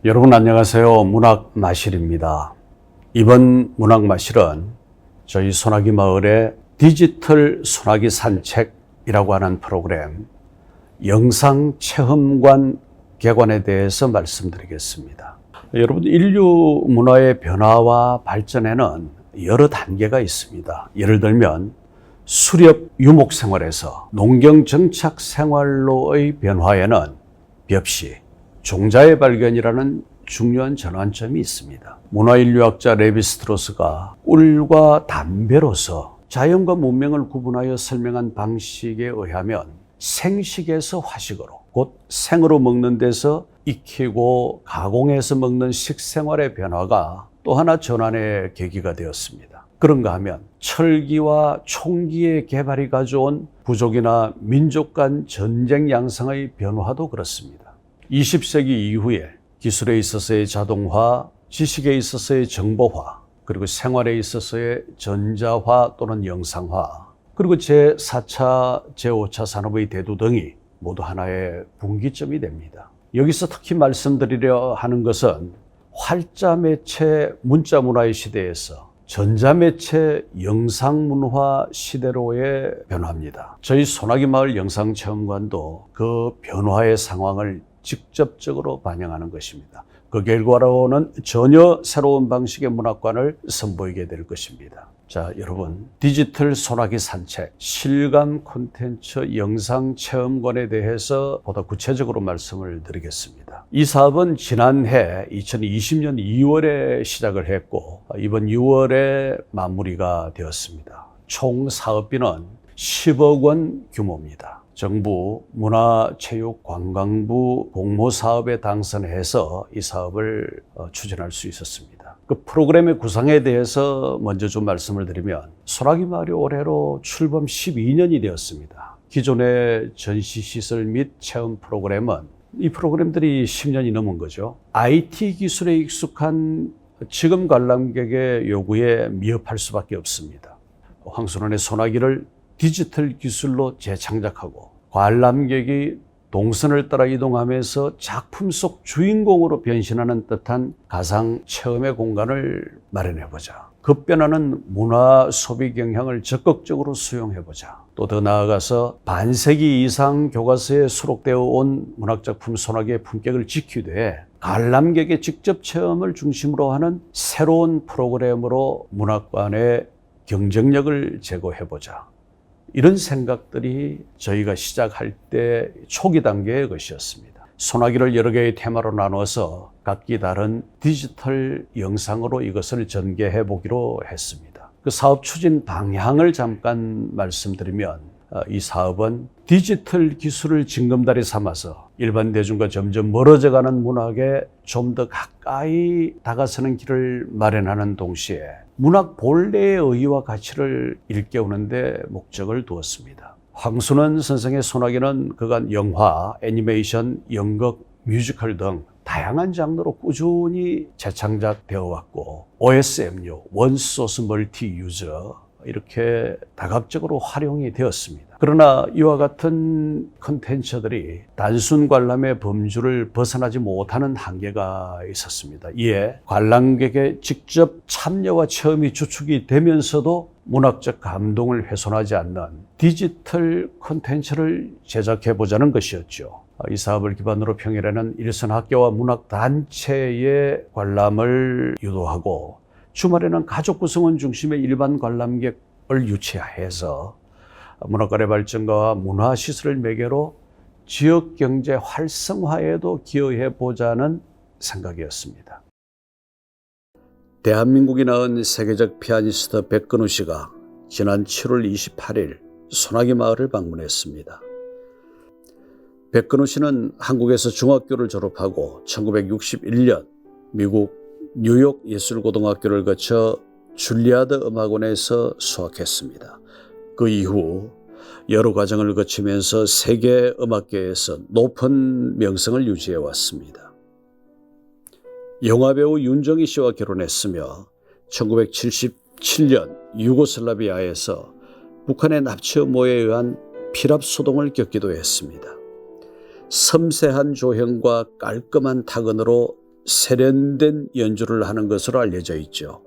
여러분 안녕하세요. 문학마실입니다. 이번 문학마실은 저희 소나기 마을의 디지털 소나기 산책이라고 하는 프로그램 영상체험관 개관에 대해서 말씀드리겠습니다. 여러분, 인류 문화의 변화와 발전에는 여러 단계가 있습니다. 예를 들면 수렵 유목 생활에서 농경 정착 생활로의 변화에는 벽시, 종자의 발견이라는 중요한 전환점이 있습니다. 문화인류학자 레비스트로스가 꿀과 담배로서 자연과 문명을 구분하여 설명한 방식에 의하면 생식에서 화식으로, 곧 생으로 먹는 데서 익히고 가공해서 먹는 식생활의 변화가 또 하나 전환의 계기가 되었습니다. 그런가 하면 철기와 총기의 개발이 가져온 부족이나 민족 간 전쟁 양상의 변화도 그렇습니다. 20세기 이후에 기술에 있어서의 자동화, 지식에 있어서의 정보화, 그리고 생활에 있어서의 전자화 또는 영상화, 그리고 제4차, 제5차 산업의 대두등이 모두 하나의 분기점이 됩니다. 여기서 특히 말씀드리려 하는 것은 활자매체 문자문화의 시대에서 전자매체 영상문화 시대로의 변화입니다. 저희 소나기 마을 영상체험관도 그 변화의 상황을 직접적으로 반영하는 것입니다. 그 결과로는 전혀 새로운 방식의 문학관을 선보이게 될 것입니다. 자, 여러분, 디지털 소나기 산책, 실감 콘텐츠 영상체험관에 대해서 보다 구체적으로 말씀을 드리겠습니다. 이 사업은 지난해 2020년 2월에 시작을 했고 이번 6월에 마무리가 되었습니다. 총 사업비는 10억 원 규모입니다. 정부 문화체육관광부 공모사업에 당선해서 이 사업을 추진할 수 있었습니다. 그 프로그램의 구상에 대해서 먼저 좀 말씀을 드리면 소나기 마을이 올해로 출범 12년이 되었습니다. 기존의 전시시설 및 체험 프로그램은 이 프로그램들이 10년이 넘은 거죠. IT 기술에 익숙한 지금 관람객의 요구에 미흡할 수밖에 없습니다. 황선원의 소나기를 디지털 기술로 재창작하고 관람객이 동선을 따라 이동하면서 작품 속 주인공으로 변신하는 듯한 가상 체험의 공간을 마련해보자. 급변하는 문화 소비 경향을 적극적으로 수용해보자. 또 더 나아가서 반세기 이상 교과서에 수록되어 온 문학작품 소나기의 품격을 지키되 관람객의 직접 체험을 중심으로 하는 새로운 프로그램으로 문학관의 경쟁력을 제고해보자. 이런 생각들이 저희가 시작할 때 초기 단계의 것이었습니다. 소나기를 여러 개의 테마로 나눠서 각기 다른 디지털 영상으로 이것을 전개해 보기로 했습니다. 그 사업 추진 방향을 잠깐 말씀드리면 이 사업은 디지털 기술을 징검다리 삼아서 일반 대중과 점점 멀어져가는 문학에 좀 더 가까이 다가서는 길을 마련하는 동시에 문학 본래의 의의와 가치를 일깨우는 데 목적을 두었습니다. 황순원 선생의 소나기는 그간 영화, 애니메이션, 연극, 뮤지컬 등 다양한 장르로 꾸준히 재창작되어 왔고 OSMU, 원소스 멀티 유저 이렇게 다각적으로 활용이 되었습니다. 그러나 이와 같은 콘텐츠들이 단순 관람의 범주를 벗어나지 못하는 한계가 있었습니다. 이에 관람객의 직접 참여와 체험이 주축이 되면서도 문학적 감동을 훼손하지 않는 디지털 콘텐츠를 제작해보자는 것이었죠. 이 사업을 기반으로 평일에는 일선 학교와 문학단체의 관람을 유도하고 주말에는 가족 구성원 중심의 일반 관람객을 유치해서 문학관의 발전과 문화시설을 매개로 지역경제 활성화에도 기여해보자는 생각이었습니다. 대한민국이 낳은 세계적 피아니스트 백근우 씨가 지난 7월 28일 소나기 마을을 방문했습니다. 백근우 씨는 한국에서 중학교를 졸업하고 1961년 미국 뉴욕 예술고등학교를 거쳐 줄리아드 음악원에서 수학했습니다. 그 이후 여러 과정을 거치면서 세계 음악계에서 높은 명성을 유지해 왔습니다. 영화배우 윤정희 씨와 결혼했으며 1977년 유고슬라비아에서 북한의 납치 음모에 의한 피랍소동을 겪기도 했습니다. 섬세한 조형과 깔끔한 타건으로 세련된 연주를 하는 것으로 알려져 있죠.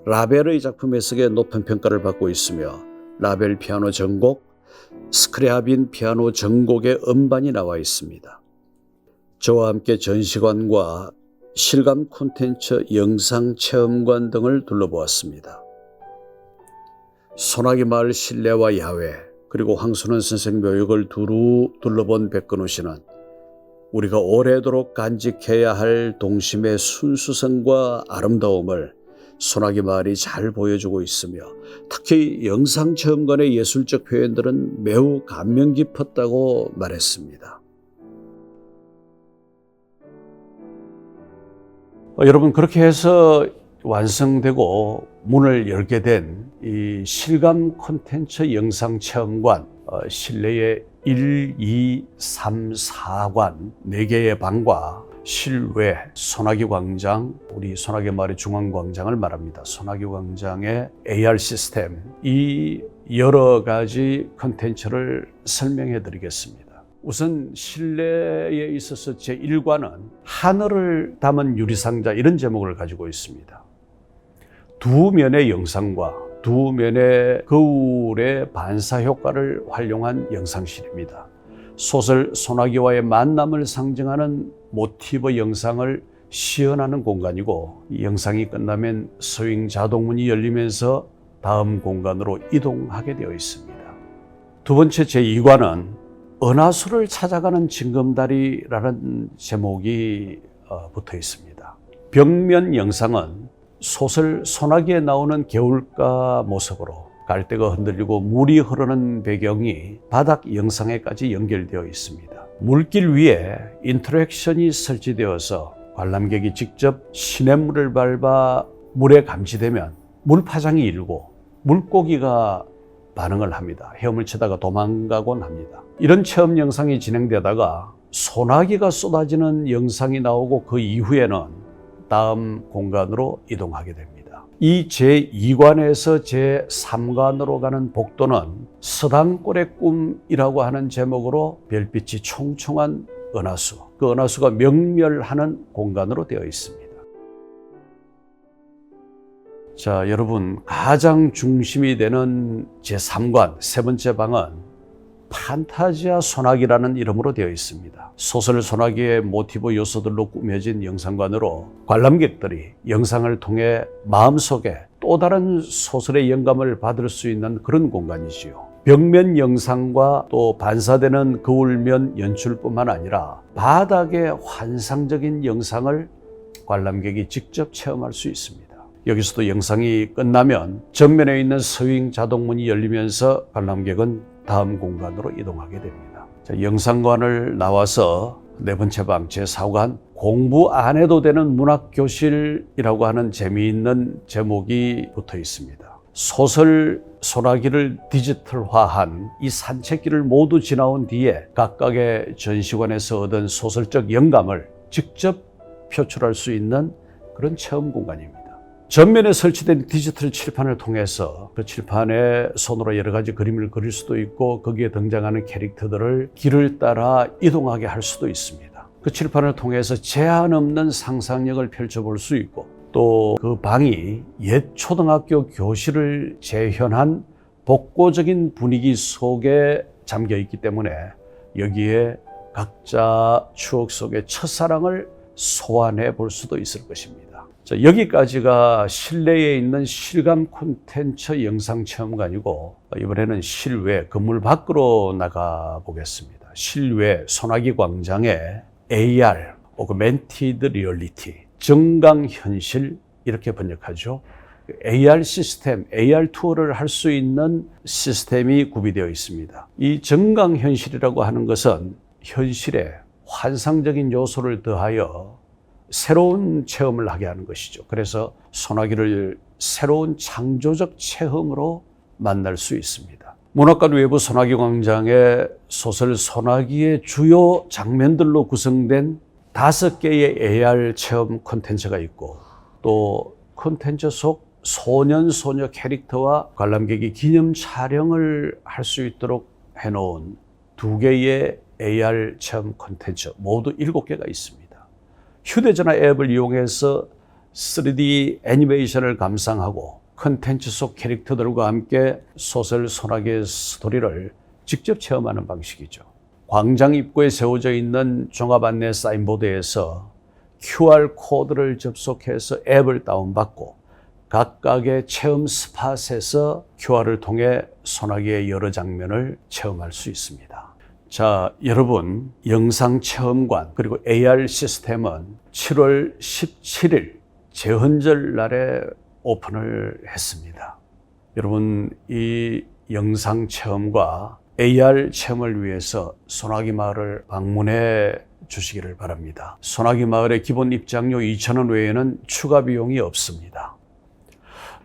라벨의 작품에서 높은 평가를 받고 있으며 라벨 피아노 전곡, 스크랴빈 피아노 전곡의 음반이 나와 있습니다. 저와 함께 전시관과 실감 콘텐츠 영상 체험관 등을 둘러보았습니다. 소나기 마을 실내와 야외 그리고 황순원 선생 묘역을 두루 둘러본 백근우 씨는 우리가 오래도록 간직해야 할 동심의 순수성과 아름다움을 소나기 마을이 잘 보여주고 있으며 특히 영상 체험관의 예술적 표현들은 매우 감명 깊었다고 말했습니다. 여러분, 그렇게 해서 완성되고 문을 열게 된 이 실감 콘텐츠 영상 체험관, 실내에 1, 2, 3, 4관 4개의 방과 실외 소나기 광장, 우리 소나기 마을의 중앙광장을 말합니다. 소나기 광장의 AR 시스템, 이 여러 가지 콘텐츠를 설명해 드리겠습니다. 우선 실내에 있어서 제1관은 하늘을 담은 유리상자, 이런 제목을 가지고 있습니다. 두 면의 영상과 두 면의 거울의 반사 효과를 활용한 영상실입니다. 소설 소나기와의 만남을 상징하는 모티브 영상을 시연하는 공간이고, 이 영상이 끝나면 스윙 자동문이 열리면서 다음 공간으로 이동하게 되어 있습니다. 두 번째 제2관은 은하수를 찾아가는 징검다리라는 제목이 붙어 있습니다. 벽면 영상은 소설 소나기에 나오는 개울가 모습으로 갈대가 흔들리고 물이 흐르는 배경이 바닥 영상에까지 연결되어 있습니다. 물길 위에 인터랙션이 설치되어서 관람객이 직접 시냇물을 밟아 물에 감지되면 물파장이 일고 물고기가 반응을 합니다. 헤엄을 치다가 도망가곤 합니다. 이런 체험 영상이 진행되다가 소나기가 쏟아지는 영상이 나오고 그 이후에는 다음 공간으로 이동하게 됩니다. 이 제2관에서 제3관으로 가는 복도는 서당골의 꿈이라고 하는 제목으로 별빛이 총총한 은하수, 그 은하수가 명멸하는 공간으로 되어 있습니다. 자, 여러분, 가장 중심이 되는 제3관, 세 번째 방은 판타지아 소나기라는 이름으로 되어 있습니다. 소설 소나기의 모티브 요소들로 꾸며진 영상관으로 관람객들이 영상을 통해 마음속에 또 다른 소설의 영감을 받을 수 있는 그런 공간이지요. 벽면 영상과 또 반사되는 거울면 연출뿐만 아니라 바닥의 환상적인 영상을 관람객이 직접 체험할 수 있습니다. 여기서도 영상이 끝나면 전면에 있는 스윙 자동문이 열리면서 관람객은 다음 공간으로 이동하게 됩니다. 자, 영상관을 나와서 네 번째 방 제4관, 공부 안 해도 되는 문학교실이라고 하는 재미있는 제목이 붙어 있습니다. 소설 소나기를 디지털화한 이 산책길을 모두 지나온 뒤에 각각의 전시관에서 얻은 소설적 영감을 직접 표출할 수 있는 그런 체험 공간입니다. 전면에 설치된 디지털 칠판을 통해서 그 칠판에 손으로 여러 가지 그림을 그릴 수도 있고 거기에 등장하는 캐릭터들을 길을 따라 이동하게 할 수도 있습니다. 그 칠판을 통해서 제한 없는 상상력을 펼쳐볼 수 있고 또 그 방이 옛 초등학교 교실을 재현한 복고적인 분위기 속에 잠겨 있기 때문에 여기에 각자 추억 속의 첫사랑을 소환해 볼 수도 있을 것입니다. 자, 여기까지가 실내에 있는 실감 콘텐츠 영상 체험관이고, 이번에는 실외 건물 밖으로 나가 보겠습니다. 실외 소나기 광장에 AR, Augmented Reality, 증강현실 이렇게 번역하죠. AR 시스템, AR 투어를 할 수 있는 시스템이 구비되어 있습니다. 이 증강현실이라고 하는 것은 현실에 환상적인 요소를 더하여 새로운 체험을 하게 하는 것이죠. 그래서 소나기를 새로운 창조적 체험으로 만날 수 있습니다. 문학관 외부 소나기 광장에 소설 소나기의 주요 장면들로 구성된 5개의 AR 체험 콘텐츠가 있고 또 콘텐츠 속 소년, 소녀 캐릭터와 관람객이 기념 촬영을 할 수 있도록 해놓은 2개의 AR 체험 콘텐츠 모두 7개가 있습니다. 휴대전화 앱을 이용해서 3D 애니메이션을 감상하고 컨텐츠 속 캐릭터들과 함께 소설 소나기의 스토리를 직접 체험하는 방식이죠. 광장 입구에 세워져 있는 종합 안내 사인보드에서 QR코드를 접속해서 앱을 다운받고 각각의 체험 스팟에서 QR을 통해 소나기의 여러 장면을 체험할 수 있습니다. 자, 여러분, 영상체험관 그리고 AR 시스템은 7월 17일 제헌절 날에 오픈을 했습니다. 여러분, 이 영상체험과 AR 체험을 위해서 소나기 마을을 방문해 주시기를 바랍니다. 소나기 마을의 기본 입장료 2,000원 외에는 추가 비용이 없습니다.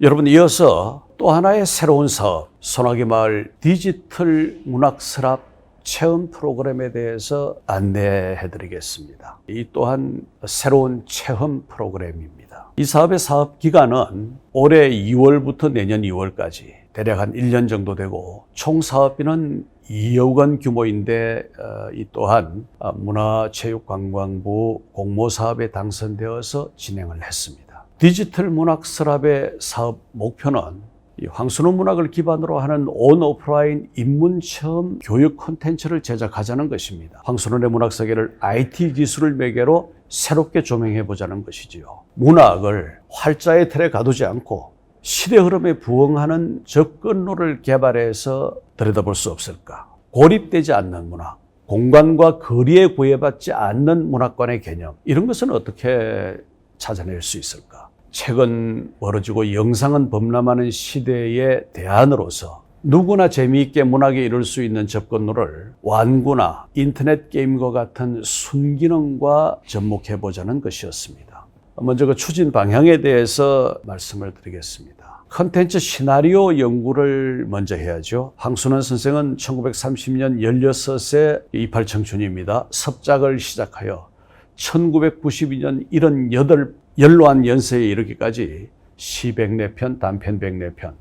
여러분, 이어서 또 하나의 새로운 사업, 소나기 마을 디지털 문학 서랍 체험 프로그램에 대해서 안내해 드리겠습니다. 이 또한 새로운 체험 프로그램입니다. 이 사업의 사업 기간은 올해 2월부터 내년 2월까지 대략 한 1년 정도 되고 총 사업비는 2억 원 규모인데 이 또한 문화체육관광부 공모사업에 당선되어서 진행을 했습니다. 디지털 문학 서랍의 사업 목표는 황순원 문학을 기반으로 하는 온오프라인 입문체험 교육 콘텐츠를 제작하자는 것입니다. 황순원의 문학 세계를 IT 기술을 매개로 새롭게 조명해 보자는 것이지요. 문학을 활자의 틀에 가두지 않고 시대 흐름에 부응하는 접근로를 개발해서 들여다볼 수 없을까? 고립되지 않는 문학, 공간과 거리에 구애받지 않는 문학관의 개념, 이런 것은 어떻게 찾아낼 수 있을까? 책은 멀어지고 영상은 범람하는 시대의 대안으로서 누구나 재미있게 문학에 이룰 수 있는 접근로를 완구나 인터넷 게임과 같은 순기능과 접목해보자는 것이었습니다. 먼저 그 추진 방향에 대해서 말씀을 드리겠습니다. 컨텐츠 시나리오 연구를 먼저 해야죠. 황순원 선생은 1930년 16세 이팔 청춘입니다. 섭작을 시작하여 1992년 78 연세에 이르기까지 시 104편, 단편 104편,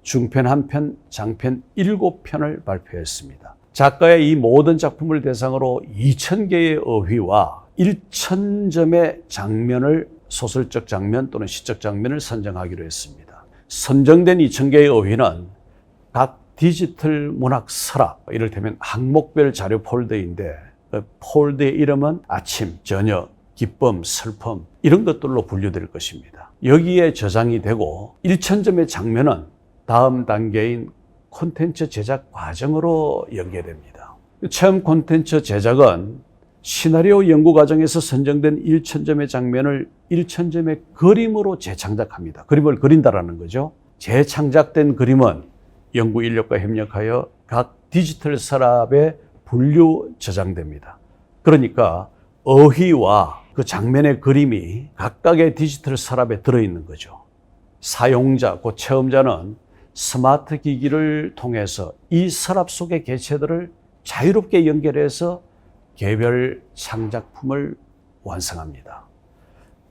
중편 1편, 장편 7편을 발표했습니다. 작가의 이 모든 작품을 대상으로 2000개의 어휘와 1000점의 장면을 소설적 장면 또는 시적 장면을 선정하기로 했습니다. 선정된 2000개의 어휘는 각 디지털 문학 서랍, 이를테면 항목별 자료 폴더인데 그 폴더의 이름은 아침, 저녁, 기쁨, 슬픔 이런 것들로 분류될 것입니다. 여기에 저장이 되고 1000점의 장면은 다음 단계인 콘텐츠 제작 과정으로 연계됩니다. 체험 콘텐츠 제작은 시나리오 연구 과정에서 선정된 1000점의 장면을 1000점의 그림으로 재창작합니다. 그림을 그린다라는 거죠. 재창작된 그림은 연구 인력과 협력하여 각 디지털 서랍에 분류 저장됩니다. 그러니까 어휘와 그 장면의 그림이 각각의 디지털 서랍에 들어있는 거죠. 사용자, 그 체험자는 스마트 기기를 통해서 이 서랍 속의 개체들을 자유롭게 연결해서 개별 창작품을 완성합니다.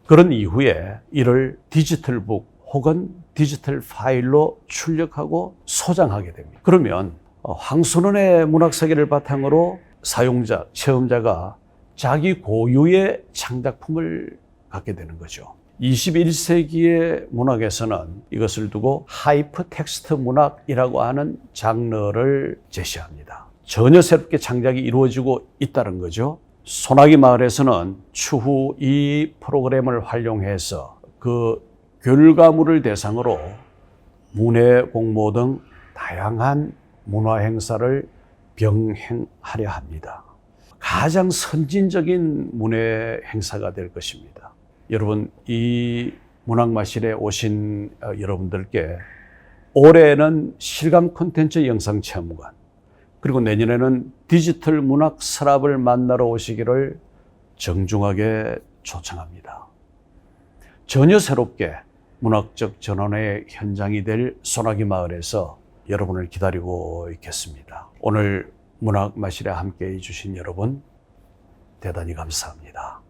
그런 이후에 이를 디지털북 혹은 디지털 파일로 출력하고 소장하게 됩니다. 그러면 황순원의 문학세계를 바탕으로 사용자, 체험자가 자기 고유의 창작품을 갖게 되는 거죠. 21세기의 문학에서는 이것을 두고 하이퍼텍스트 문학이라고 하는 장르를 제시합니다. 전혀 새롭게 창작이 이루어지고 있다는 거죠. 소나기 마을에서는 추후 이 프로그램을 활용해서 그 결과물을 대상으로 문예 공모 등 다양한 문화 행사를 병행하려 합니다. 가장 선진적인 문예 행사가 될 것입니다. 여러분, 이 문학마실에 오신 여러분들께 올해는 실감 콘텐츠 영상체험관, 그리고 내년에는 디지털 문학 서랍을 만나러 오시기를 정중하게 초청합니다. 전혀 새롭게 문학적 전환의 현장이 될 소나기 마을에서 여러분을 기다리고 있겠습니다. 오늘 문학마실에 함께해 주신 여러분 대단히 감사합니다.